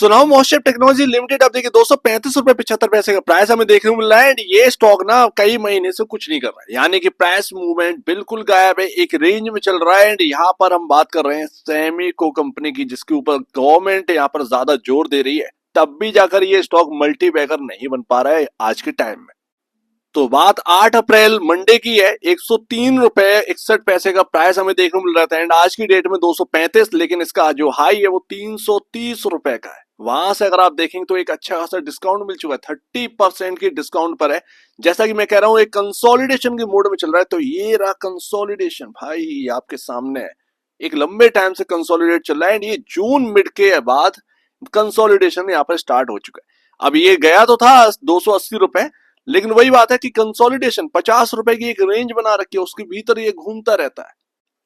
सुनाओ मोस्टशिप technology limited, अब देखिए 235 रुपए 75 पैसे का प्राइस हमें देखने को मिल रहा है। एंड ये स्टॉक ना कई महीने से कुछ नहीं कर रहा है, यानी कि प्राइस मूवमेंट बिल्कुल गायब है, एक रेंज में चल रहा है। एंड यहाँ पर हम बात कर रहे हैं सेमिको कंपनी की, जिसके ऊपर गवर्नमेंट यहाँ पर ज्यादा जोर दे रही है, तब भी जाकर ये स्टॉक मल्टीबैगर नहीं बन पा रहा है आज के टाइम में। तो बात 8 अप्रैल मंडे की है। 103 रुपए 61 पैसे का प्राइस हमें देखने को मिल रहा था। एंड आज की डेट में 235, लेकिन इसका जो हाई है वो 330 रुपए का है। वहां से अगर आप देखेंगे तो एक अच्छा खासा डिस्काउंट मिल चुका है, 30% की डिस्काउंट पर है। जैसा कि मैं कह रहा हूं, एक कंसोलिडेशन के मोड में चल रहा है। तो ये रहा कंसोलिडेशन भाई आपके सामने है, एक लंबे टाइम से कंसोलिडेट चल रहा है। एंड ये जून मिड के बाद कंसोलिडेशन यहाँ पर स्टार्ट हो चुका है। अब ये गया तो था 280 रुपए, लेकिन वही बात है कि कंसोलिडेशन 50 रुपए की एक रेंज बना रखी है, उसके भीतर ये घूमता रहता है।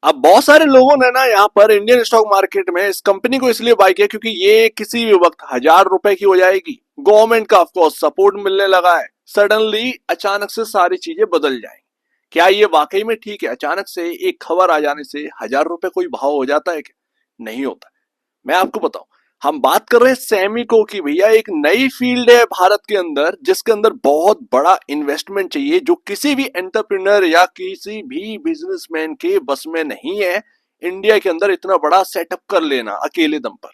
अब बहुत सारे लोगों ने ना यहाँ पर इंडियन स्टॉक मार्केट में इस कंपनी को इसलिए बाय किया क्योंकि ये किसी भी वक्त 1000 रुपए की हो जाएगी। गवर्नमेंट का ऑफकोर्स सपोर्ट मिलने लगा है, सडनली अचानक से सारी चीजें बदल जाएंगी। क्या ये वाकई में ठीक है? अचानक से एक खबर आ जाने से 1000 रुपए कोई भाव हो जाता है क्या? नहीं होता। मैं आपको बताऊं, हम बात कर रहे हैं सेमिको की। भैया एक नई फील्ड है भारत के अंदर, जिसके अंदर बहुत बड़ा इन्वेस्टमेंट चाहिए, जो किसी भी एंटरप्रेन्योर या किसी भी बिजनेसमैन के बस में नहीं है इंडिया के अंदर इतना बड़ा सेटअप कर लेना अकेले दम पर।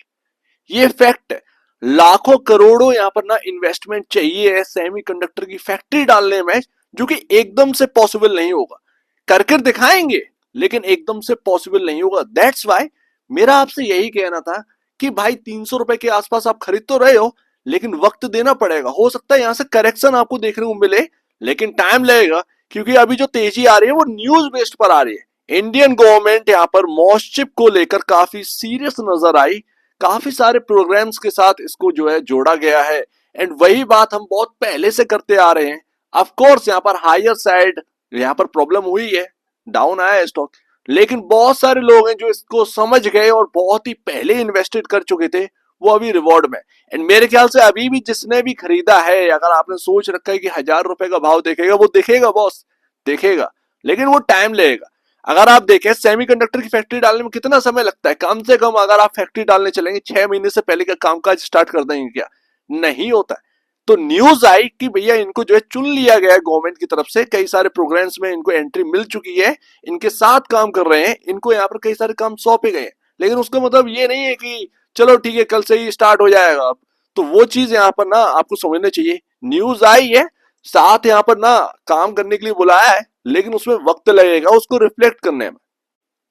ये फैक्ट है। लाखों करोड़ों यहाँ पर ना इन्वेस्टमेंट चाहिए सेमीकंडक्टर की फैक्ट्री डालने में, जो कि एकदम से पॉसिबल नहीं होगा। करके दिखाएंगे, लेकिन एकदम से पॉसिबल नहीं होगा। दैट्स वाई मेरा आपसे यही कहना था कि भाई 300 रुपए के आसपास आप खरीद तो रहे हो, लेकिन वक्त देना पड़ेगा। हो सकता है यहां से करेक्शन आपको देखने को मिले, लेकिन टाइम लगेगा, क्योंकि अभी जो तेजी आ रही है वो न्यूज बेस्ड पर आ रही है। इंडियन गवर्नमेंट यहाँ पर मोस्टशिप को लेकर काफी सीरियस नजर आई, काफी सारे प्रोग्राम्स के साथ इसको जो है जोड़ा गया है। एंड वही बात हम बहुत पहले से करते आ रहे हैं। ऑफ कोर्स यहाँ पर हायर साइड यहाँ पर प्रॉब्लम हुई है, डाउन आया है स्टॉक, लेकिन बहुत सारे लोग हैं जो इसको समझ गए और बहुत ही पहले इन्वेस्टेड कर चुके थे, वो अभी रिवॉर्ड में। एंड मेरे ख्याल से अभी भी जिसने भी खरीदा है, अगर आपने सोच रखा है कि 1000 रुपए का भाव देखेगा, वो देखेगा बॉस, देखेगा, लेकिन वो टाइम लगेगा। अगर आप देखें सेमीकंडक्टर की फैक्ट्री डालने में कितना समय लगता है, कम से कम अगर आप फैक्ट्री डालने चलेंगे 6 महीने से पहले का कामकाज स्टार्ट कर देंगे क्या? नहीं होता है। तो न्यूज आई कि भैया इनको जो है चुन लिया गया है गवर्नमेंट की तरफ से, कई सारे प्रोग्राम्स में इनको एंट्री मिल चुकी है, इनके साथ काम कर रहे हैं, इनको यहाँ पर कई सारे काम सौंपे गए हैं। लेकिन उसका मतलब ये नहीं है कि चलो ठीक है कल से ही स्टार्ट हो जाएगा। तो वो चीज यहाँ पर ना आपको समझना चाहिए। न्यूज आई है, साथ यहाँ पर ना काम करने के लिए बुलाया है, लेकिन उसमें वक्त लगेगा उसको रिफ्लेक्ट करने में।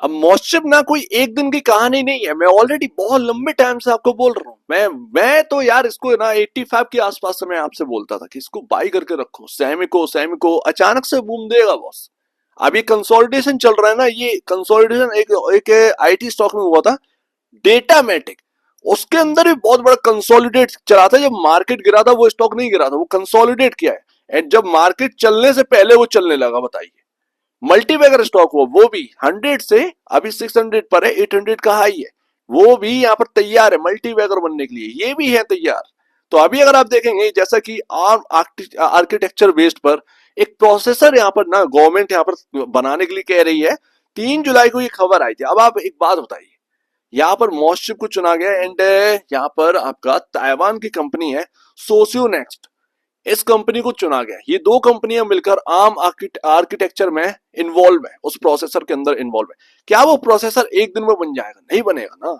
अब मोस्टशिप ना कोई एक दिन की कहानी नहीं है, मैं ऑलरेडी बहुत लंबे टाइम से आपको बोल रहा हूँ। मैं तो यार इसको ना 85 के आसपास से मैं आपसे बोलता था कि इसको बाई करके रखो, सेमिको सेमिको अचानक से बूम देगा बॉस। अब ये कंसोलिडेशन चल रहा है ना, ये कंसोलिडेशन एक एक आईटी स्टॉक में हुआ था, डेटामेटिक, उसके अंदर भी बहुत बड़ा कंसोलिडेट चला था। जब मार्केट गिरा था वो स्टॉक नहीं गिरा था, वो कंसोलिडेट किया है। एंड जब मार्केट चलने से पहले वो चलने लगा, बताइए। मल्टीबैगर स्टॉक हुआ, वो भी 100 से अभी 600 पर है, 800 का हाई है, वो भी यहाँ पर तैयार है मल्टीबैगर बनने के लिए, ये भी है तैयार। तो अभी अगर आप देखेंगे जैसा कि आर्म आर्किटेक्चर बेस्ड पर एक प्रोसेसर यहाँ पर ना गवर्नमेंट यहाँ पर बनाने के लिए कह रही है। 3 जुलाई को ये खबर आई थी। अब आप एक बात बताइए, यहाँ पर मोस्टशिप को चुना गया। एंड यहाँ पर आपका ताइवान की कंपनी है सोसियो नेक्स्ट, इस कंपनी को चुना गया। ये दो कंपनियां मिलकर आर्म आर्किटेक्चर में इन्वॉल्व है, उस प्रोसेसर के अंदर इन्वॉल्व है। क्या वो प्रोसेसर एक दिन में बन जाएगा? नहीं बनेगा ना,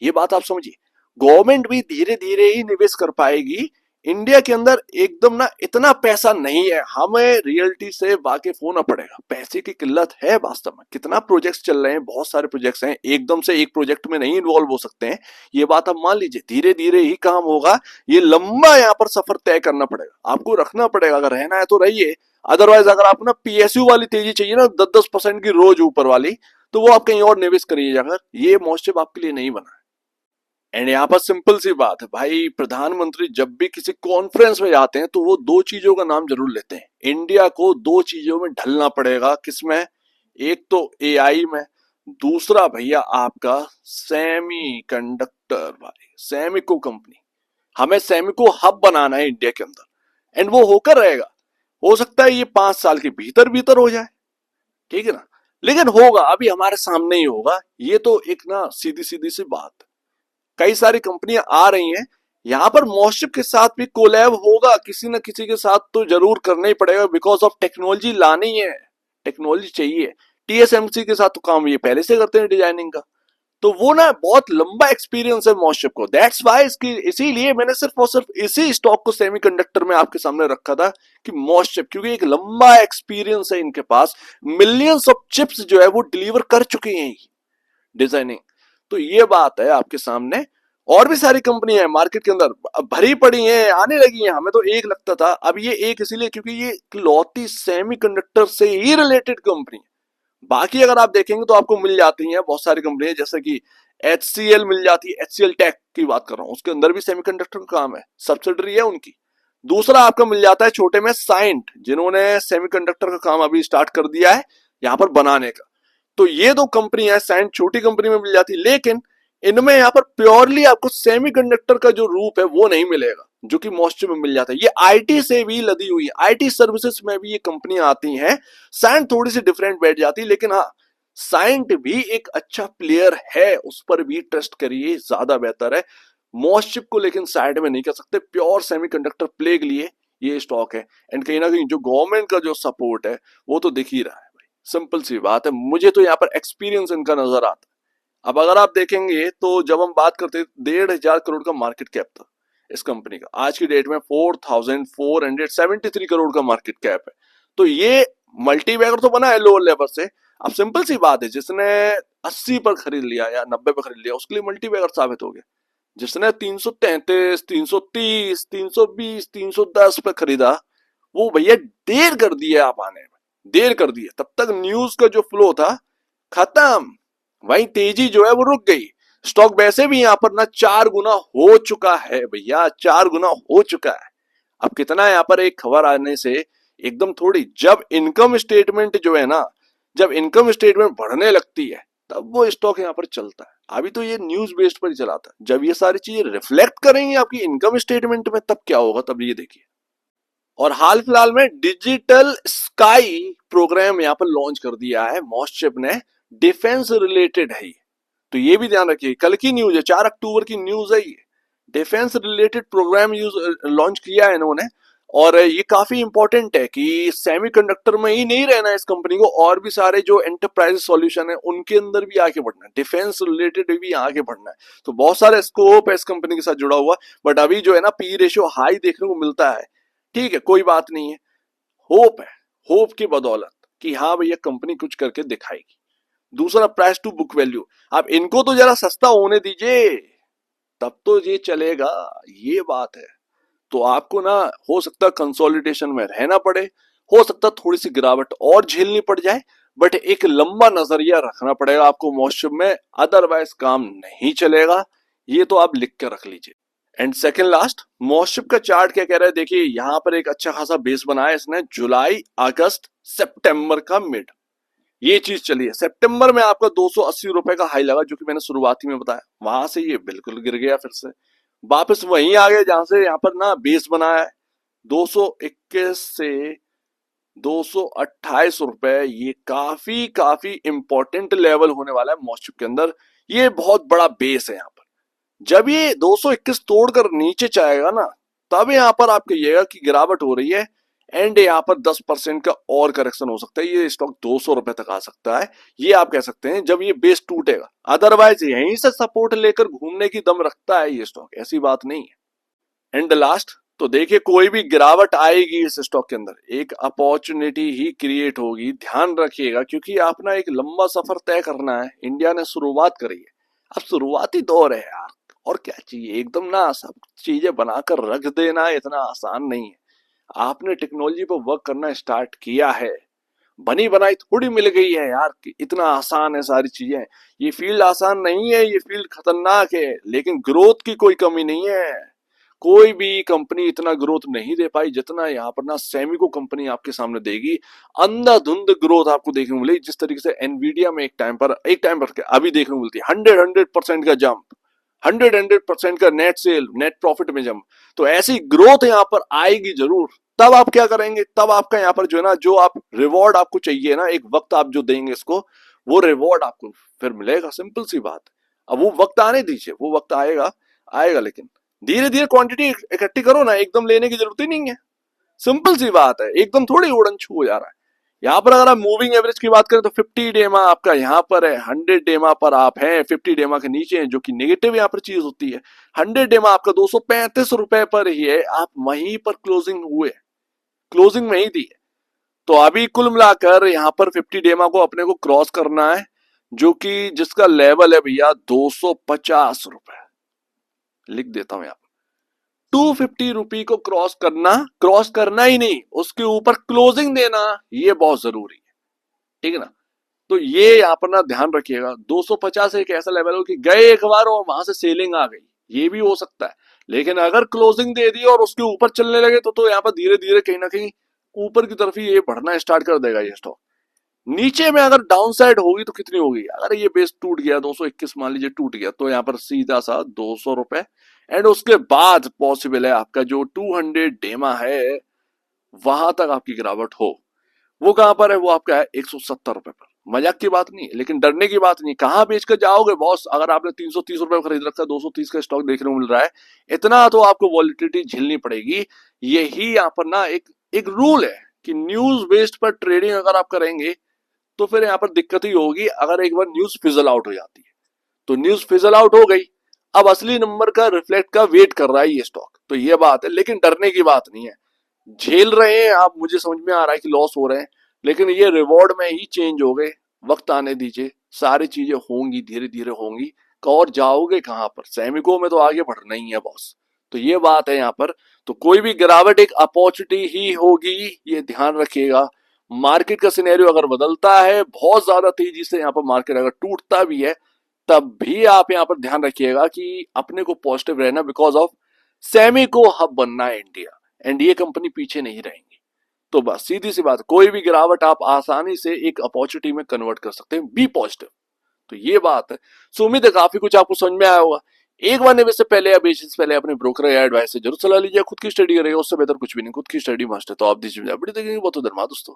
ये बात आप समझिए। गवर्नमेंट भी धीरे धीरे ही निवेश कर पाएगी। इंडिया के अंदर एकदम ना इतना पैसा नहीं है, हमें रियलिटी से वाकिफ होना पड़ेगा। पैसे की किल्लत है वास्तव में। कितना प्रोजेक्ट्स चल रहे हैं, बहुत सारे प्रोजेक्ट्स हैं, एकदम से एक प्रोजेक्ट में नहीं इन्वॉल्व हो सकते हैं। ये बात आप मान लीजिए, धीरे धीरे ही काम होगा। ये लंबा यहाँ पर सफर तय करना पड़ेगा, आपको रखना पड़ेगा। अगर रहना है तो रहिए, अदरवाइज अगर आपको ना पीएसयू वाली तेजी चाहिए ना, 10-10% की रोज ऊपर वाली, तो वो आप कहीं और निवेश करिए जाकर। ये मोस्टशिप आपके लिए नहीं बना है। एंड यहाँ पर सिंपल सी बात है भाई, प्रधानमंत्री जब भी किसी कॉन्फ्रेंस में जाते हैं तो वो दो चीजों का नाम जरूर लेते हैं। इंडिया को दो चीजों में ढलना पड़ेगा। किसमें? एक तो एआई में, दूसरा भैया आपका सेमी कंडक्टर। भाई सेमिको कंपनी, हमें सेमिको हब बनाना है इंडिया के अंदर, एंड वो होकर रहेगा। हो सकता है ये 5 साल के भीतर भीतर हो जाए, ठीक है ना, लेकिन होगा, अभी हमारे सामने ही होगा। ये तो एक ना सीधी सीधी सी बात। कई सारी कंपनियां आ रही हैं, यहाँ पर मॉस्टिप के साथ भी कोलैब होगा, किसी न किसी के साथ तो जरूर करना ही पड़ेगा, बिकॉज ऑफ टेक्नोलॉजी लानी है, टेक्नोलॉजी चाहिए। टीएसएमसी के साथ तो काम ये पहले से करते हैं डिजाइनिंग का, तो वो ना बहुत लंबा एक्सपीरियंस है मॉस्टिप को। दैट्स वाई इसकी, इसीलिए मैंने सिर्फ और सिर्फ इसी स्टॉक को सेमीकंडक्टर में आपके सामने रखा था कि मॉस्टिप, क्योंकि एक लंबा एक्सपीरियंस है इनके पास, मिलियंस ऑफ चिप्स जो है वो डिलीवर कर चुके हैं डिजाइनिंग। तो ये बात है आपके सामने। और भी सारी कंपनी है मार्केट के अंदर, भरी पड़ी हैं, आने लगी हैं। हमें तो एक लगता था, अब ये एक इसलिए क्योंकि ये इकलौती सेमीकंडक्टर से ही रिलेटेड कंपनी है। बाकी अगर आप देखेंगे तो आपको मिल जाती हैं बहुत सारी कंपनियां, जैसे कि HCL मिल जाती है, HCL टेक की बात कर रहा हूं, उसके अंदर भी सेमीकंडक्टर का काम है, सब्सिडरी है उनकी। दूसरा आपका मिल जाता है छोटे में साइंट, जिन्होंने सेमीकंडक्टर का काम अभी स्टार्ट कर दिया है यहाँ पर बनाने का। तो ये दो कंपनी है, साइंट छोटी कंपनी में मिल जाती है, लेकिन इनमें यहाँ पर प्योरली आपको सेमीकंडक्टर का जो रूप है वो नहीं मिलेगा, जो कि मॉस्टिव में मिल जाता है। ये आईटी से भी लदी हुई है, आईटी सर्विसेज में भी ये कंपनियां आती हैं। साइंट थोड़ी सी डिफरेंट बैठ जाती है, लेकिन हाँ, साइंट भी एक अच्छा प्लेयर है, उस पर भी ट्रस्ट करिए, ज्यादा बेहतर है। मॉस्टिव को लेकिन साइड में नहीं कर सकते, प्योर सेमीकंडक्टर प्ले के लिए ये स्टॉक है। एंड कहीं ना कहीं जो गवर्नमेंट का जो सपोर्ट है वो तो दिख ही रहा है भाई, सिंपल सी बात है। मुझे तो यहाँ पर एक्सपीरियंस इनका नजर आता है। अब अगर आप देखेंगे तो जब हम बात करते 1,500 करोड़ का मार्केट कैप था इस कंपनी का, आज की डेट में 4,473 करोड़ का मार्केट कैप है। तो ये मल्टीबैगर तो बना है लोअर लेवल से। अब सिंपल सी बात है, जिसने 80 पर खरीद लिया या 90 पर खरीद लिया उसके लिए मल्टीबैगर साबित हो गया। जिसने 333, 330, 320, 310 पे खरीदा, वो भैया देर कर दिया आप आने में, देर कर दिया। तब तक न्यूज का जो फ्लो था खत्म, वही तेजी जो है वो रुक गई। स्टॉक वैसे भी यहां पर ना 4 गुना हो चुका है भैया, 4 गुना हो चुका है। अब कितना यहाँ पर एक खबर आने से एकदम थोड़ी, जब इनकम स्टेटमेंट जो है ना, जब इनकम स्टेटमेंट बढ़ने लगती है तब वो स्टॉक यहाँ पर चलता है। अभी तो ये न्यूज बेस्ड पर ही चला था, जब ये सारी चीजें रिफ्लेक्ट करेंगी आपकी इनकम स्टेटमेंट में तब क्या होगा, तब ये देखिए। और हाल फिलहाल में डिजिटल स्काई प्रोग्राम यहाँ पर लॉन्च कर दिया है मॉस्टिप ने, डिफेंस रिलेटेड है ये। तो ये भी ध्यान रखिए, कल की न्यूज है, 4 अक्टूबर की न्यूज है ये। Defence related program use launch किया है इन्होंने। और ये काफी इंपॉर्टेंट है कि सेमीकंडक्टर में ही नहीं रहना है इस कंपनी को, और भी सारे जो एंटरप्राइज सॉल्यूशन है उनके अंदर भी आगे बढ़ना है, डिफेंस रिलेटेड भी आगे बढ़ना है। तो बहुत सारे स्कोप है इस कंपनी के साथ जुड़ा हुआ। बट अभी जो है ना, पी रेशियो हाई देखने को मिलता है। ठीक है, कोई बात नहीं है, होप है, होप की बदौलत कि हाँ भैया कंपनी कुछ करके दिखाएगी। दूसरा, प्राइस टू बुक वैल्यू, आप इनको तो जरा सस्ता होने दीजिए, तब तो ये चलेगा, ये बात है। तो आपको ना हो सकता है कंसोलिडेशन में रहना पड़े, हो सकता है थोड़ी सी गिरावट और झेलनी पड़ जाए, बट एक लंबा नजरिया रखना पड़ेगा आपको मॉस्टिव में, अदरवाइज काम नहीं चलेगा। ये तो आप लिख के रख लीजिए। एंड सेकंड लास्ट, मॉस्टिव का चार्ट क्या कह रहा है, देखिए यहां पर एक अच्छा खासा बेस बनाया इसने, जुलाई, अगस्त, सितंबर का मिड, ये चीज चली है। सितंबर में आपका 280 रुपए का हाई लगा, जो कि मैंने शुरुआती में बताया, वहां से ये बिल्कुल गिर गया, फिर से वापस वहीं आ गया जहां से यहाँ पर ना बेस बनाया है। 221 से 228 रुपए, ये काफी काफी इंपॉर्टेंट लेवल होने वाला है मॉस्टिव के अंदर। ये बहुत बड़ा बेस है यहाँ पर। जब ये 221 तोड़कर नीचे जाएगा ना, तब यहाँ पर आप कहिएगा कि गिरावट हो रही है, एंड यहाँ पर 10% का और करेक्शन हो सकता है, ये स्टॉक 200 रुपए तक आ सकता है। ये आप कह सकते हैं जब ये बेस टूटेगा, अदरवाइज यहीं से सपोर्ट लेकर घूमने की दम रखता है ये स्टॉक, ऐसी बात नहीं है। एंड लास्ट, तो देखिए कोई भी गिरावट आएगी इस स्टॉक के अंदर, एक अपॉर्चुनिटी ही क्रिएट होगी, ध्यान रखिएगा, क्योंकि अपना एक लंबा सफर तय करना है। इंडिया ने शुरुआत करी है, अब शुरुआती दौर है यार, और क्या चाहिए, एकदम ना सब चीजें बनाकर रख देना इतना आसान नहीं है। आपने टेक्नोलॉजी पर वर्क करना स्टार्ट किया है, बनी बनाई थोड़ी मिल गई है यार कि इतना आसान है सारी चीजें। ये फील्ड आसान नहीं है, ये फील्ड खतरनाक है, लेकिन ग्रोथ की कोई कमी नहीं है। कोई भी कंपनी इतना ग्रोथ नहीं दे पाई जितना यहाँ पर ना सेमिको कंपनी आपके सामने देगी। अंधाधुंध ग्रोथ आपको देखने को मिलेगी, जिस तरीके से एनवीडिया में एक टाइम पर अभी देखने को मिलती है 100% का जंप, 100% का नेट सेल, नेट प्रॉफिट में जंप। तो ऐसी ग्रोथ यहाँ पर आएगी जरूर। तब आप क्या करेंगे, तब आपका यहाँ पर जो है ना, जो आप रिवॉर्ड आपको चाहिए ना, एक वक्त आप जो देंगे इसको, वो रिवॉर्ड आपको फिर मिलेगा, सिंपल सी बात है। अब वो वक्त आने दीजिए, वो वक्त आएगा, आएगा, लेकिन धीरे धीरे क्वांटिटी इकट्ठी करो ना, एकदम लेने की जरूरत ही नहीं है। सिंपल सी बात है, एकदम थोड़ी उड़न छू हो जा रहा है। यहाँ पर अगर आप मूविंग एवरेज की बात करें तो 50 डेमा आपका यहाँ पर है, 100 डेमा पर आप हैं, 50 डेमा के नीचे है, जो कि नेगेटिव यहाँ पर चीज होती है। 100 डेमा आपका 235 रुपए पर ही है, आप वहीं पर क्लोजिंग हुए, क्लोजिंग में ही दी है। तो अभी कुल मिलाकर यहाँ पर 50 डेमा को अपने को क्रॉस करना है, जो कि जिसका लेवल है भैया 250 रुपए, लिख देता हूं यहाँ पर। 250 रुपी को क्रॉस करना ही नहीं, उसके ऊपर क्लोजिंग देना, ये बहुत जरूरी है, ठीक है ना। तो ये यहाँ पर ना ध्यान रखिएगा, 250 एक ऐसा लेवल हो कि गए एक बार और वहां से सेलिंग आ गई, ये भी हो सकता है। लेकिन अगर क्लोजिंग दे दी और उसके ऊपर चलने लगे तो यहाँ पर धीरे धीरे कहीं ना कहीं ऊपर की तरफ ही ये बढ़ना स्टार्ट कर देगा ये स्टॉक। नीचे में अगर डाउन साइड होगी तो कितनी होगी, अगर ये बेस टूट गया 221 मान लीजिए टूट गया, तो यहाँ पर सीधा सा 200 रुपए। एंड उसके बाद पॉसिबल है आपका जो 200 डेमा है वहां तक आपकी गिरावट हो। वो कहां पर है, वो आपका है 170 रुपए पर। मजाक की बात नहीं है, लेकिन डरने की बात नहीं। कहां बेच कर जाओगे बॉस, अगर आपने 330 रुपए खरीद रखा है, 230 का स्टॉक देखने को मिल रहा है, इतना तो आपको वॉलिटिलिटी झेलनी पड़ेगी। यही यहाँ पर ना एक एक रूल है कि न्यूज बेस्ड पर ट्रेडिंग अगर आप करेंगे तो फिर यहाँ पर दिक्कत ही होगी। अगर एक बार न्यूज फिजल आउट हो जाती है तो न्यूज फिजल आउट हो गई, अब असली नंबर का रिफ्लेक्ट का वेट कर रहा है ये स्टॉक, तो ये बात है। लेकिन डरने की बात नहीं है, झेल रहे हैं आप, मुझे समझ में आ रहा है कि लॉस हो रहे हैं, लेकिन ये रिवॉर्ड में ही चेंज हो गए। वक्त आने दीजिए, सारी चीजें होंगी, धीरे धीरे होंगी। और जाओगे कहां पर, सैनिकों में तो आगे बढ़ना ही है बॉस। तो ये बात है यहाँ पर। तो कोई भी गिरावट एक अपॉर्चुनिटी ही होगी, ये ध्यान रखिएगा। मार्केट का सिनेरियो अगर बदलता है बहुत ज्यादा तेजी से, यहाँ पर मार्केट अगर टूटता भी है, तब भी आप यहाँ पर ध्यान रखिएगा कि अपने को पॉजिटिव रहना, बिकॉज ऑफ सेमी को हब बनना है इंडिया, एंड ये कंपनी पीछे नहीं रहेंगी। तो बस सीधी सी बात, कोई भी गिरावट आप आसानी से एक अपॉर्चुनिटी में कन्वर्ट कर सकते हैं, बी पॉजिटिव। तो ये बात है। सो उम्मीद है काफी कुछ आपको समझ में आया होगा। एक बार निवेश से पहले या बेचने से पहले अपने ब्रोकर या एडवाइस से जरूर सलाह लीजिए। खुद की स्टडी करेगा, उससे बेहतर कुछ भी नहीं, खुद की स्टडी मस्ट है। तो आप दीजिए, बड़ी देखेंगे बहुत धन्यवाद दोस्तों।